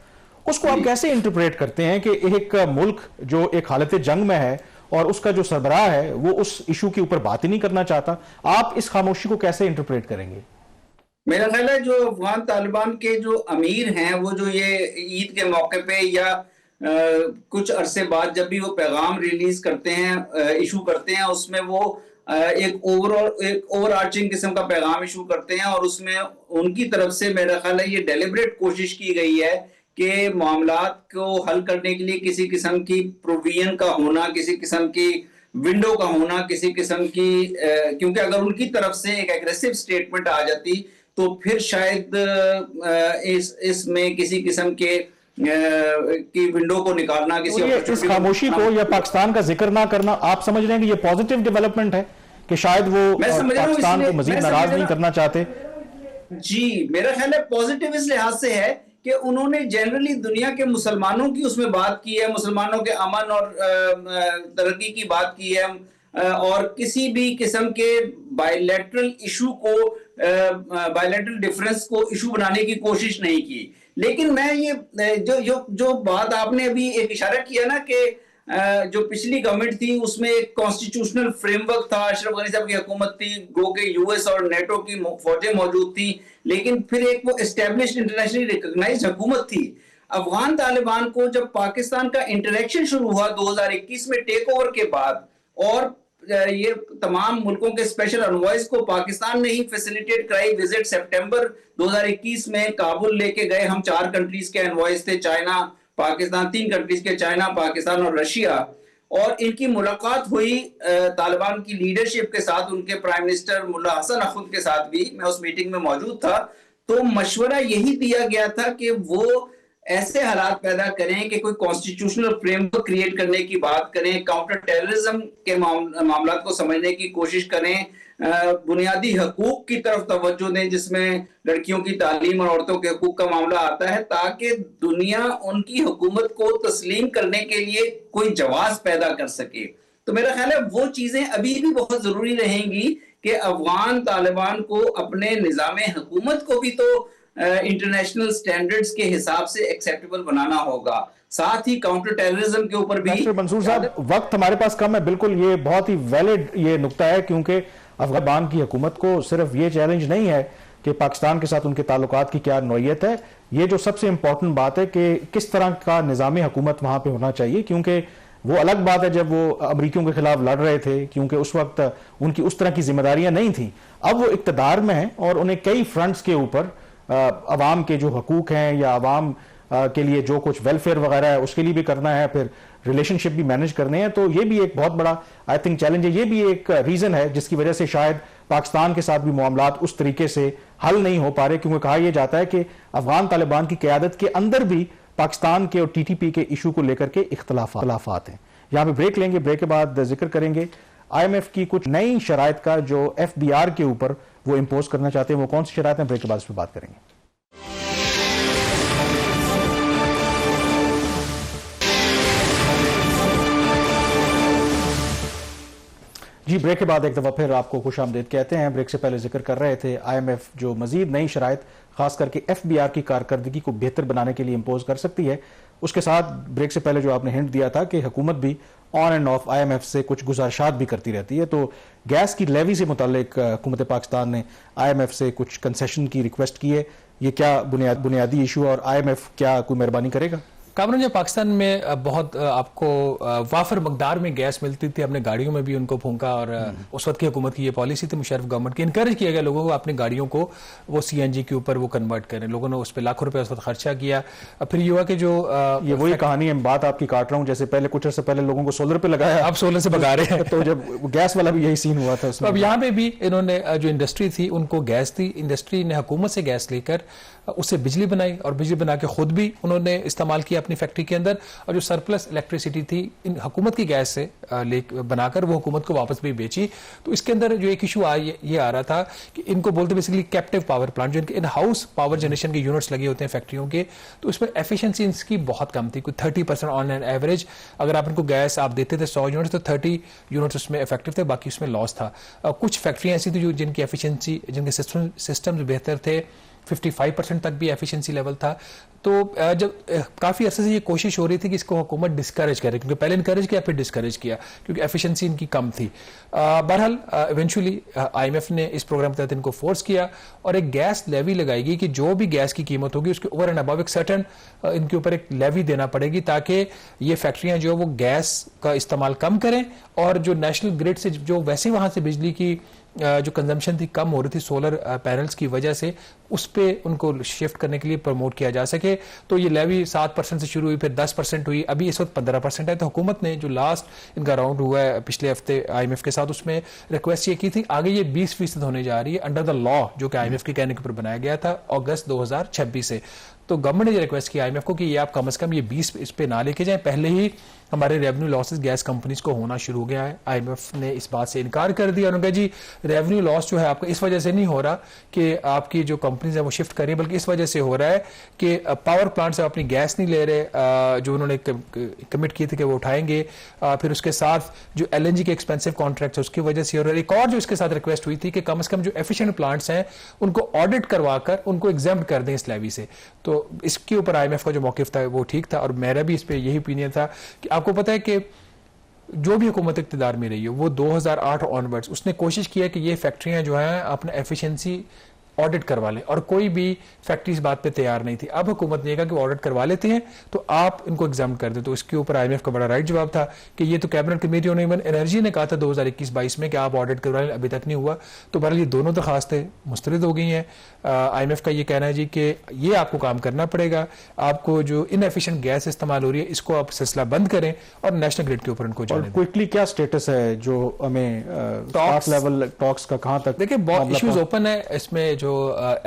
उसको आप कैसे इंटरप्रेट करते हैं कि एक मुल्क जो एक हालत जंग में है और उसका जो सरबराह है वो उस इशू के ऊपर बात ही नहीं करना चाहता, आप इस खामोशी को कैसे इंटरप्रेट करेंगे? मेरा ख्याल है जो अफगान तालिबान के जो अमीर हैं वो जो ये ईद के मौके पे या कुछ अरसे बाद जब भी वो पैगाम रिलीज करते हैं, इशू करते हैं, उसमें वो एक ओवर आर्चिंग किस्म का पैगाम इशू करते हैं, और उसमें उनकी तरफ से मेरा ख्याल है ये डेलिब्रेट कोशिश की गई है कि मामलात को हल करने के लिए किसी किस्म की प्रोविजन का होना, किसी किस्म की विंडो का होना, किसी किस्म की क्योंकि अगर उनकी तरफ से एक एग्रेसिव स्टेटमेंट आ जाती तो फिर शायद इसमें किसी किस्म के की विंडो को निकालना, किसी इस खामोशी को या पाकिस्तान का जिक्र ना करना, आप समझ रहे हैं कि ये पॉजिटिव डेवलपमेंट है कि शायद वो पाकिस्तान को मजीद नाराज नहीं करना चाहते? जी, मेरा ख्याल है पॉजिटिव इस लिहाज से है कि उन्होंने जनरली दुनिया के मुसलमानों की उसमें बात की है, मुसलमानों के अमन और तरक्की की बात की है, और किसी भी किस्म के बायलैटरल इशू को, बायलैटरल डिफरेंस को इशू बनाने की कोशिश नहीं की। लेकिन मैं ये जो बात आपने अभी एक इशारा किया ना कि जो पिछली गवर्नमेंट थी उसमें एक कॉन्स्टिट्यूशनल फ्रेमवर्क था, अशरफ गनी साहब की हुकूमत थी, गो के यूएस और नेटो की फौजें मौजूद थी, लेकिन फिर एक वो एस्टेब्लिश्ड इंटरनेशनली रिकॉग्नाइज्ड हुकूमत थी। अफगान तालिबान को जब पाकिस्तान का इंटरेक्शन शुरू हुआ 2021 में टेक ओवर के बाद, और ये तमाम मुल्कों के स्पेशल एनवॉयज को पाकिस्तान ने ही फैसिलिटेट कराई विजिट, सितंबर 2021 में काबुल लेके गए हम, 4 कंट्रीज के एनवॉयज थे, चाइना, पाकिस्तान, 3 कंट्रीज के, चाइना, पाकिस्तान और रशिया, और इनकी मुलाकात हुई तालिबान की लीडरशिप के साथ, उनके प्राइम मिनिस्टर मुल्ला हसन अखुंद के साथ भी, मैं उस मीटिंग में मौजूद था। तो मशवरा यही दिया गया था कि वो ऐसे हालात पैदा करें कि कोई कॉन्स्टिट्यूशनल फ्रेमवर्क क्रिएट करने की बात करें, काउंटर टेररिज्म के मामलात को समझने की कोशिश करें, बुनियादी हकूक की तरफ तवज्जो दें जिसमें लड़कियों की तालीम और औरतों के हकूक का मामला आता है, ताकि दुनिया उनकी हुकूमत को तस्लीम करने के लिए कोई जवाब पैदा कर सके। तो मेरा ख्याल है वो चीजें अभी भी बहुत जरूरी रहेंगी कि अफगान तालिबान को अपने निज़ाम हुकूमत को भी तो इंटरनेशनल स्टैंडर्ड्स के हिसाब से एक्सेप्टेबल बनाना होगा, साथ ही काउंटर टेररिज्म के ऊपर भी। डॉक्टर मंसूर साहब, वक्त हमारे पास कम है, बिल्कुल ये बहुत ही वैलिड ये नुक्ता है, क्योंकि अफगान की हुकूमत को सिर्फ ये चैलेंज नहीं है कि पाकिस्तान के साथ उनके ताल्लुकात की क्या नौयत है, ये जो सबसे इंपॉर्टेंट बात है कि किस तरह का निज़ाम हुकूमत वहां पे होना चाहिए, क्योंकि वो अलग बात है जब वो अमरीकियों के खिलाफ लड़ रहे थे, क्योंकि उस वक्त उनकी उस तरह की जिम्मेदारियां नहीं थी। अब वो इक्तदार में है और उन्हें कई फ्रंट्स के ऊपर अवाम के जो हकूक हैं या अवाम के लिए जो कुछ वेलफेयर वगैरह है उसके लिए भी करना है, फिर रिलेशनशिप भी मैनेज करने हैं, तो ये भी एक बहुत बड़ा आई थिंक चैलेंज है। ये भी एक रीजन है जिसकी वजह से शायद पाकिस्तान के साथ भी मामलात उस तरीके से हल नहीं हो पा रहे, क्योंकि कहा यह जाता है कि अफगान तालिबान की क़यादत के अंदर भी पाकिस्तान के और टीटीपी के इशू को लेकर के इख्तलाफात हैं। यहाँ पे ब्रेक लेंगे, ब्रेक के बाद जिक्र करेंगे IMF की कुछ नई शराइत का जो FDR के ऊपर वो इम्पोज करना चाहते हैं, वो कौन सी शराइत हैं, ब्रेक के बाद इस पर बात करेंगे। जी, ब्रेक के बाद एक दफ़ा फिर आपको खुशामदीद कहते हैं। ब्रेक से पहले जिक्र कर रहे थे IMF जो मजीद नई शराइत खास करके FBR की कारकर्दगी को बेहतर बनाने के लिए इम्पोज कर सकती है। उसके साथ ब्रेक से पहले जो आपने हिंट दिया था कि हुकूमत भी ऑन एंड ऑफ IMF से कुछ गुजारिशात भी करती रहती है, तो गैस की लेवी से मुतालिक हुकूमत पाकिस्तान ने IMF से कुछ कंसेशन की रिक्वेस्ट की है। ये क्या बुनियादी इशू और IMF क्या कोई मेहरबानी करेगा? कामरान, जब पाकिस्तान में बहुत आपको वाफर मकदार में गैस मिलती थी, अपने गाड़ियों में भी उनको फूंका, और उस वक्त की हुकूमत की ये पॉलिसी थी, मुशर्रफ गवर्नमेंट की, इनकरेज किया गया लोगों को अपनी गाड़ियों को वो CNG के ऊपर वो कन्वर्ट करें। लोगों ने उस पर लाखों रुपए उस वक्त खर्चा किया। फिर ये हुआ कि जो ये वही कहानी है, बात आपकी काट रहा हूँ, जैसे पहले कुछ अर्से पहले लोगों को सोलर पे लगाया, अब सोलर से भगा रहे हैं। तो जब गैस वाला भी यही सीन हुआ था। तो अब यहाँ पे भी इन्होंने जो इंडस्ट्री थी उनको गैस दी, इंडस्ट्री ने हुकूमत से गैस लेकर उससे बिजली बनाई, और बिजली बना के खुद भी उन्होंने इस्तेमाल किया अपनी फैक्ट्री के अंदर, और जो सरप्लस इलेक्ट्रिसिटी थी इन हुकूमत की गैस से बनाकर वो हुकूमत को वापस भी बेची। तो इसके अंदर जो एक इशू ये आ रहा था कि इनको बोलते बेसिकली कैप्टिव पावर प्लांट, जो इनके इन हाउस पावर जनरेशन के यूनिट्स लगे होते हैं फैक्ट्रियों के, तो इसमें एफिशिएंसी इसकी बहुत कम थी, कोई 30% ऑन एन एवरेज। अगर आप इनको गैस आप देते थे 100 यूनिट्स, तो 30 यूनिट्स उसमें इफेक्टिव थे, बाकी उसमें लॉस था। कुछ फैक्ट्रियां ऐसी थी जो जिनकी एफिशिएंसी, जिनके सिस्टम्स बेहतर थे, 55% तक भी एफिशिएंसी लेवल था। तो जब काफ़ी अरसे से ये कोशिश हो रही थी कि इसको हुकूमत डिस्करेज करे, क्योंकि पहले इनकरेज किया फिर डिस्करेज किया, क्योंकि एफिशिएंसी इनकी कम थी। बहरहाल इवेंचुअली IMF ने इस प्रोग्राम के तहत इनको फोर्स किया, और एक गैस लेवी लगाएगी कि जो भी गैस की कीमत होगी उसके ओवर एंड अबव एक सर्टेन इनके ऊपर एक लेवी देना पड़ेगी, ताकि ये फैक्ट्रियां जो वो गैस का इस्तेमाल कम करें, और जो नेशनल ग्रिड से जो वैसे वहां से बिजली की जो कंजम्पशन थी कम हो रही थी सोलर पैनल्स की वजह से, उस पे उनको शिफ्ट करने के लिए प्रमोट किया जा सके। तो ये लेवी 7% से शुरू हुई, फिर 10% हुई, अभी इस वक्त 15% है। तो हुकूमत ने जो लास्ट इनका राउंड हुआ है पिछले हफ्ते IMF के साथ, उसमें रिक्वेस्ट ये की थी आगे ये 20% होने जा रही है अंडर द लॉ, जो कि IMF के कहने के ऊपर बनाया गया था अगस्त 2026 से। तो गवर्नमेंट ने ये रिक्वेस्ट की IMF को कि ये आप कम से कम ये 20 इस पे ना लेके जाएं। पहले ही हमारे रेवेन्यू लॉसेस गैस कंपनीज को होना शुरू हो गया है। IMF ने इस बात से इनकार कर दिया, उन्होंने कहा जी रेवेन्यू लॉस जो है आपका इस वजह से नहीं हो रहा कि आपकी जो कंपनीज है वो शिफ्ट कर रही है, बल्कि इस वजह से हो रहा है कि पावर प्लांट से अपनी गैस नहीं ले रहे, जो उन्होंने कमिट किए थे कि वो उठाएंगे। फिर उसके साथ जो LNG के एक्सपेंसिव कॉन्ट्रैक्ट है उसकी वजह से हो रहा है। एक और जो इसके साथ रिक्वेस्ट हुई थी कि कम से कम जो एफिशिएंट प्लांट्स हैं उनको ऑडिट करवाकर उनको एग्जाम्प्ट कर दें इस लेवी से। तो इसके ऊपर IMF का जो मौकिफ था वो ठीक था, और मेरा भी इस पर यही ओपिनियन था कि आपको पता है कि जो भी हुकूमत इक़्तिदार में रही है वो 2008 ऑनवर्ड्स उसने कोशिश किया कि ये फैक्ट्रियां जो हैं अपना एफिशिएंसी ऑडिट करवा लें, और कोई भी फैक्ट्री इस बात पे तैयार नहीं थी। अब हुकूमत ने कहा कि ऑडिट करवा लेते हैं तो आप इनको एग्जाम कर दें। तो इसके ऊपर IMF का बड़ा राइट जवाब था कि ये तो कैबिनेट कमेटी और इवन एनर्जी ने कहा था 2021-22 में कि आप ऑडिट करवा लें, अभी तक नहीं हुआ। तो बहरहाल ये दोनों दरखास्तें मुस्तरद हो गई हैं। IMF का ये कहना है जी कि ये आपको काम करना पड़ेगा, आपको जो इनएफिशिएंट गैस इस्तेमाल हो रही है इसको आप सिलसिला बंद करें और नेशनल ग्रिड के ऊपर इनको जाने दें। क्विकली क्या स्टेटस है जो हमें टॉप लेवल टॉक्स का कहां तक? देखिए बहुत इश्यूज ओपन है इसमें। जो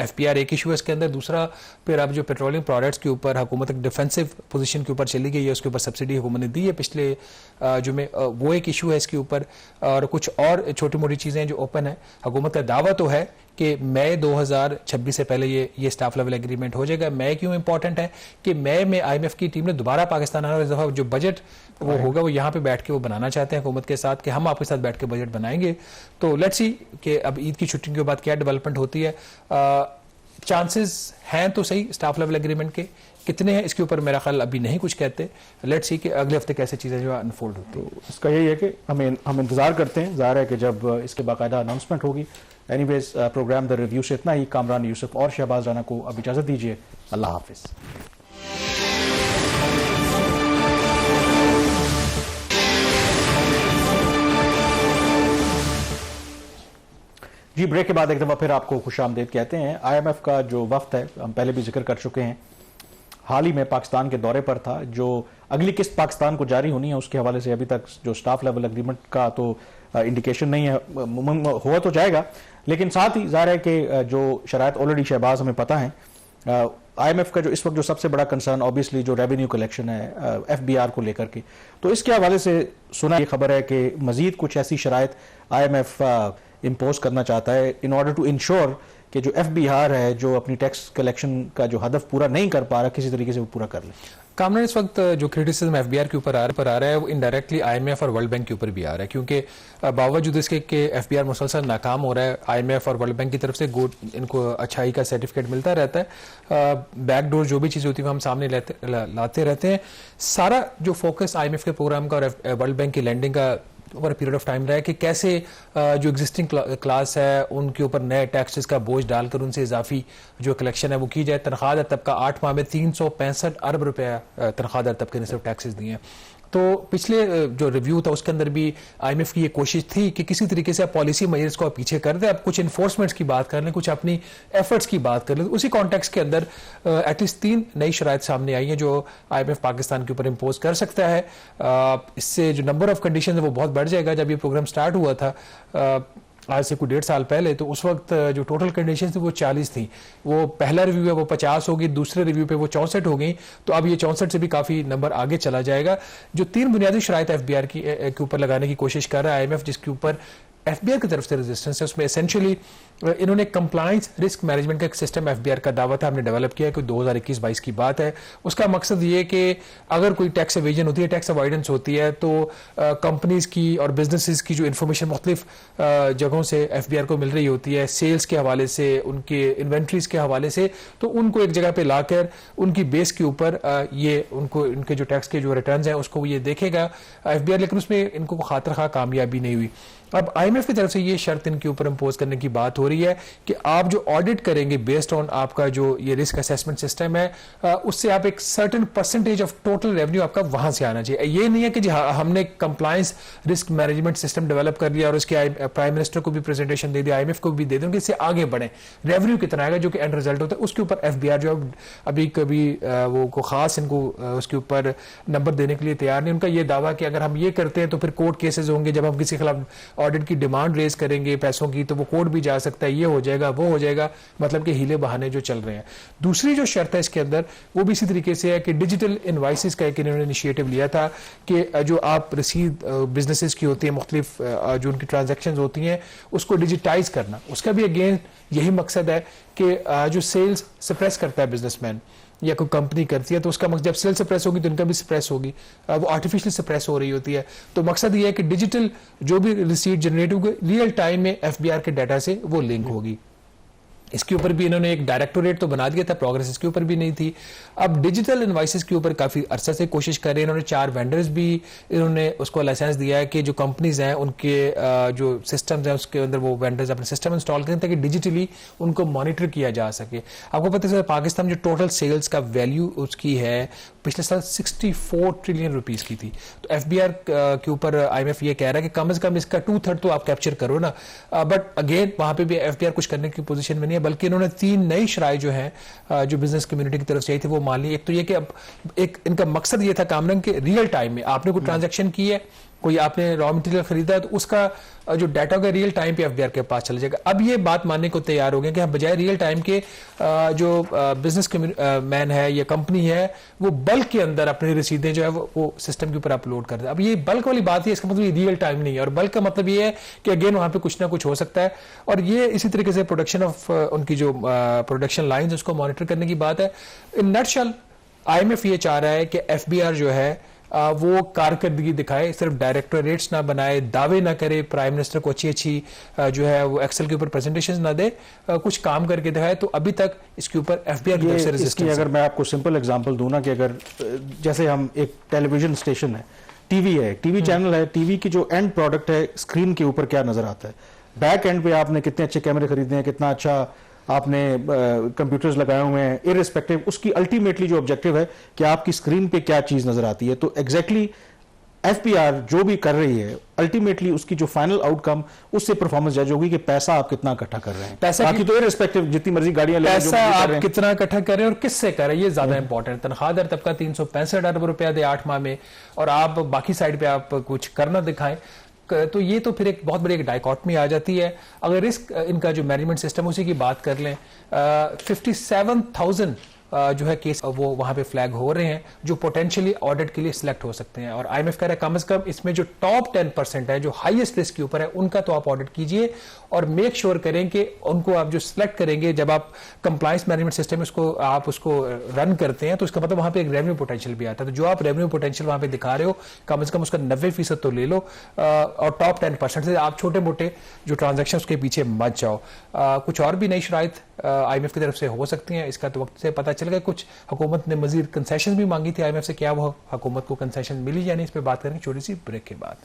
FPR एक इशू है इसके अंदर, दूसरा फिर अब जो पेट्रोलियम प्रोडक्ट्स के ऊपर हुकूमत एक डिफेंसिव पोजीशन के ऊपर चली गई है, उसके ऊपर सब्सिडी हुकूमत ने दी है पिछले जो में, वो एक इशू है इसके ऊपर। और कुछ और छोटी मोटी चीजें जो ओपन है। हुकूमत का दावा तो है कि मई 2026 से पहले ये स्टाफ लेवल एग्रीमेंट हो जाएगा। मई क्यों इंपॉर्टेंट है कि मई में IMF की टीम ने दोबारा पाकिस्तान आना, और इस दफा जो बजट वो होगा वो यहाँ पे बैठ के वो बनाना चाहते हैं हुकूमत के साथ कि हम आपके साथ बैठ के बजट बनाएंगे। तो लेट्स सी कि अब ईद की छुट्टी के बाद क्या डेवलपमेंट होती है। चांसेस हैं तो सही स्टाफ लेवल एग्रीमेंट के, कितने हैं इसके ऊपर मेरा ख्याल अभी नहीं कुछ कहते। लेट्स सी कि अगले हफ्ते कैसे चीज़ें जो अनफोल्ड होती हैं। तो इसका यही है कि हम इंतजार करते हैं, ज़ाहिर है कि जब इसके बाकायदा अनाउंसमेंट होगी। एनीवेज प्रोग्राम द रिव्यू से इतना ही। कामरान यूसुफ और शहबाज राना को अब इजाज़त दीजिए। अल्लाह हाफिज़। जी ब्रेक के बाद एक दफ़ा फिर आपको खुशामदीद कहते हैं। IMF का जो वफ्द है हम पहले भी जिक्र कर चुके हैं, हाल ही में पाकिस्तान के दौरे पर था। जो अगली किस्त पाकिस्तान को जारी होनी है उसके हवाले से अभी तक जो स्टाफ लेवल एग्रीमेंट का तो इंडिकेशन नहीं है, हुआ तो जाएगा, लेकिन साथ ही ज़ाहिर है कि जो शराइत ऑलरेडी शहबाज हमें पता है। IMF का जो इस वक्त जो सबसे बड़ा कंसर्न ऑब्वियसली जो रेवेन्यू कलेक्शन है FBR को लेकर के, तो इसके हवाले से सुना ये खबर है कि मजीद कुछ ऐसी शराइत IMF इम्पोज करना चाहता है इन ऑर्डर टू इंश्योर कि जो FBR है जो अपनी टैक्स कलेक्शन का जो हदफ पूरा नहीं कर पा रहा किसी तरीके से वो पूरा कर ले। कामरान, इस वक्त जो क्रिटिसिज्म FBR के ऊपर आ रहा है वो इनडायरेक्टली IMF और वर्ल्ड बैंक के ऊपर भी आ रहा है, क्योंकि बावजूद इसके कि FBR मुसलसल नाकाम हो रहा है, IMF और वर्ल्ड बैंक की तरफ से गुड इनको अच्छाई का सर्टिफिकेट मिलता रहता है। बैकडोर जो भी चीज़ होती है हम सामने लाते रहते हैं। सारा जो फोकस IMF के प्रोग्राम का और वर्ल्ड बैंक की लैंडिंग का ओवर पीरियड ऑफ टाइम रहा है कि कैसे जो एग्जिस्टिंग क्लास है उनके ऊपर नए टैक्सेस का बोझ डालकर उनसे इजाफी जो कलेक्शन है वो की जाए। तनख्वाहदार तबका 8 माह में 365 अरब रुपया तनख्वाहदार तबके ने सिर्फ टैक्सेस दिए हैं। तो पिछले जो रिव्यू था उसके अंदर भी IMF की ये कोशिश थी कि किसी तरीके से आप पॉलिसी मेजर्स को आप पीछे कर दें, आप कुछ इन्फोर्समेंट्स की बात कर लें, कुछ अपनी एफर्ट्स की बात कर लें। उसी कॉन्टेक्स्ट के अंदर एटलीस्ट 3 नई शराइत सामने आई हैं जो IMF पाकिस्तान के ऊपर इम्पोज कर सकता है। इससे जो नंबर ऑफ कंडीशन है वो बहुत बढ़ जाएगा। जब ये प्रोग्राम स्टार्ट हुआ था आज से कुछ 1.5 साल पहले, तो उस वक्त जो टोटल कंडीशन थी वो 40 थी। वो पहला रिव्यू है वो 50 होगी, दूसरे रिव्यू पे वो 64 हो गई, तो अब ये 64 से भी काफ़ी नंबर आगे चला जाएगा। जो 3 बुनियादी शराइत FBR के ऊपर लगाने की कोशिश कर रहा है IMF, जिसके ऊपर FBR की तरफ से रेजिस्टेंस है, उसमें एसेंशियली इन्होंने कंप्लायंस रिस्क मैनेजमेंट का एक सिस्टम FBR का दावा था हमने डेवलप किया है, कोई 2021-22 की बात है। उसका मकसद ये कि अगर कोई टैक्स एवेजन होती है, टैक्स अवॉइडेंस होती है, तो कंपनीज की और बिजनेसेस की जो इन्फॉर्मेशन मुख्तलिफ जगहों से FBR को मिल रही होती है, सेल्स के हवाले से, उनके इन्वेंट्रीज के हवाले से, तो उनको एक जगह पे लाकर उनकी बेस के ऊपर ये उनको इनके जो टैक्स के जो रिटर्न्स हैं उसको ये देखेगा FBR, लेकिन उसमें इनको खातिर खा कामयाबी नहीं हुई। अब IMF की तरफ से ये शर्त इनके ऊपर इम्पोज करने की बात हो रही है कि आप जो ऑडिट करेंगे बेस्ड ऑन आपका जो ये रिस्क असेसमेंट सिस्टम है, उससे आप एक certain percentage of total revenue आपका वहां से आना चाहिए। ये नहीं है कि जी हमने compliance risk management system develop कर लिया और उसके प्राइम मिनिस्टर को भी प्रेजेंटेशन दे दिया, IMF को भी दे दें कि इससे आगे बढ़े, रेवेन्यू कितना आएगा जो कि एंड रिजल्ट होता है उसके ऊपर FBR जो अभी कभी वो को खास इनको उसके ऊपर नंबर देने के लिए तैयार नहीं। उनका ये दावा कि अगर हम ये करते हैं तो फिर कोर्ट केसेस होंगे, जब हम किसी के खिलाफ ऑडिट की डिमांड रेज करेंगे पैसों की तो वो कोर्ट भी जा सकता है, ये हो जाएगा वो हो जाएगा, मतलब कि हीले बहाने जो चल रहे हैं। दूसरी जो शर्त है इसके अंदर वो भी इसी तरीके से है कि डिजिटल इनवाइसेस का एक इन्होंने इनिशिएटिव लिया था कि जो आप रसीद बिजनेसेस की होती है, मुख्तलिफ जो उनकी ट्रांजेक्शन होती हैं उसको डिजिटाइज करना, उसका भी अगेन यही मकसद है कि जो सेल्स सप्रेस करता है बिजनेसमैन या कोई कंपनी करती है, तो उसका मकसद जब सेल सप्रेस होगी तो इनका भी सप्रेस होगी, वो आर्टिफिशियल सप्रेस हो रही होती है। तो मकसद ये है कि डिजिटल जो भी रिसीट जनरेट होगी रियल टाइम में FBR के डाटा से वो लिंक होगी। इसके ऊपर भी इन्होंने एक डायरेक्टोरेट तो बना दिया था, प्रोग्रेस इसके ऊपर भी नहीं थी। अब डिजिटल इनवाइसेस के ऊपर काफ़ी अरसा से कोशिश कर रहे हैं। इन्होंने 4 वेंडर्स भी इन्होंने उसको लाइसेंस दिया है कि जो कंपनीज हैं उनके जो सिस्टम्स हैं उसके अंदर वो वेंडर्स अपने सिस्टम इंस्टॉल करें ताकि डिजिटली उनको मॉनिटर किया जा सके। आपको पता है पाकिस्तान जो टोटल सेल्स का वैल्यू उसकी है पिछले साल 64 ट्रिलियन रुपीस की थी, तो FBR के ऊपर IMF ये कह रहा है कि कम से कम इसका 2/3 तो आप कैप्चर करो ना। बट अगेन वहां पे भी FBR कुछ करने की पोजीशन में नहीं है, बल्कि इन्होंने 3 नई शराइ जो है जो बिजनेस कम्युनिटी की तरफ से आई थी वो मान ली। एक तो ये कि अब एक इनका मकसद ये था कामरान के रियल टाइम में आपने कोई ट्रांजैक्शन की है, कोई आपने रॉ मटेरियल खरीदा है, तो उसका जो डाटा होगा रियल टाइम पे FBR के पास चला जाएगा। अब ये बात मानने को तैयार हो गए कि हम बजाय रियल टाइम के जो बिजनेस मैन है या कंपनी है वो बल्क के अंदर अपनी रसीदें जो है वो सिस्टम के ऊपर अपलोड कर दे। अब ये बल्क वाली बात है, इसका मतलब ये रियल टाइम नहीं है, और बल्क का मतलब ये है कि अगेन वहां पे कुछ ना कुछ हो सकता है। और ये इसी तरीके से प्रोडक्शन ऑफ उनकी जो प्रोडक्शन लाइन उसको मॉनिटर करने की बात है। इन नटशल IMF ये चाह रहा है कि FBR जो है वो कारकर्दगी दिखाए, सिर्फ डायरेक्टोरेट्स ना बनाए, दावे ना करे, प्राइम मिनिस्टर को अच्छी जो है वो एक्सेल के ऊपर प्रेजेंटेशन ना दे, कुछ काम करके दिखाए। तो अभी तक इसके ऊपर FBR की तरफ से रेजिस्टेंस। अगर मैं आपको सिंपल एग्जांपल दूं ना कि अगर जैसे हम एक टेलीविजन स्टेशन है, टीवी है, टीवी चैनल है, टीवी की जो एंड प्रोडक्ट है स्क्रीन के ऊपर क्या नजर आता है, बैक एंड पे आपने कितने अच्छे कैमरे खरीदे हैं, कितना अच्छा आपने कंप्यूटर्स लगाए हुए हैं, इररिस्पेक्टिव उसकी अल्टीमेटली जो ऑब्जेक्टिव है कि आपकी स्क्रीन पे क्या चीज नजर आती है। तो एग्जैक्टली FBR जो भी कर रही है अल्टीमेटली उसकी जो फाइनल आउटकम उससे परफॉर्मेंस जज होगी कि पैसा आप कितना इकट्ठा कर रहे हैं। पैसा बाकी तो इररिस्पेक्टिव जितनी मर्जी गाड़ियां ले पैसा आप कितना इकट्ठा कर रहे हैं और किससे कर रहे हैं ये ज्यादा इंपॉर्टेंट है। तनख्वाहदार तबका 365 अरब रुपया दे 8 माह में और आप बाकी साइड पे आप कुछ करना दिखाएं, तो ये तो फिर एक बहुत बड़ी एक डाइकॉटमी आ जाती है। अगर रिस्क इनका जो मैनेजमेंट सिस्टम उसी की बात कर लें, 57,000 जो है केस वो वहां पे फ्लैग हो रहे हैं जो पोटेंशियली ऑडिट के लिए सिलेक्ट हो सकते हैं। और IMF कह रहा है कम से कम इसमें जो टॉप 10% है जो हाईएस्ट रिस्क के ऊपर है उनका तो आप ऑडिट कीजिए और मेक श्योर करें कि उनको आप जो सिलेक्ट करेंगे जब आप कंप्लायंस मैनेजमेंट सिस्टम उसको आप उसको रन करते हैं तो इसका मतलब वहां पे एक रेवेन्यू पोटेंशियल भी आता है। तो जो आप रेवेन्यू पोटेंशियल वहां पे दिखा रहे हो कम से कम उसका 90% तो ले लो और टॉप 10% से आप छोटे मोटे जो ट्रांजेक्शन उसके पीछे मत जाओ। कुछ और भी नई शराइत IMF की तरफ से हो सकती हैं, इसका तो वक्त से पता चल गया। कुछ हुकूमत ने मजीद कंसेशन भी मांगी थी IMF से, क्या वो हुकूमत को कंसेशन मिली या नहीं, इस पर बात करेंगे छोटी सी ब्रेक के बाद।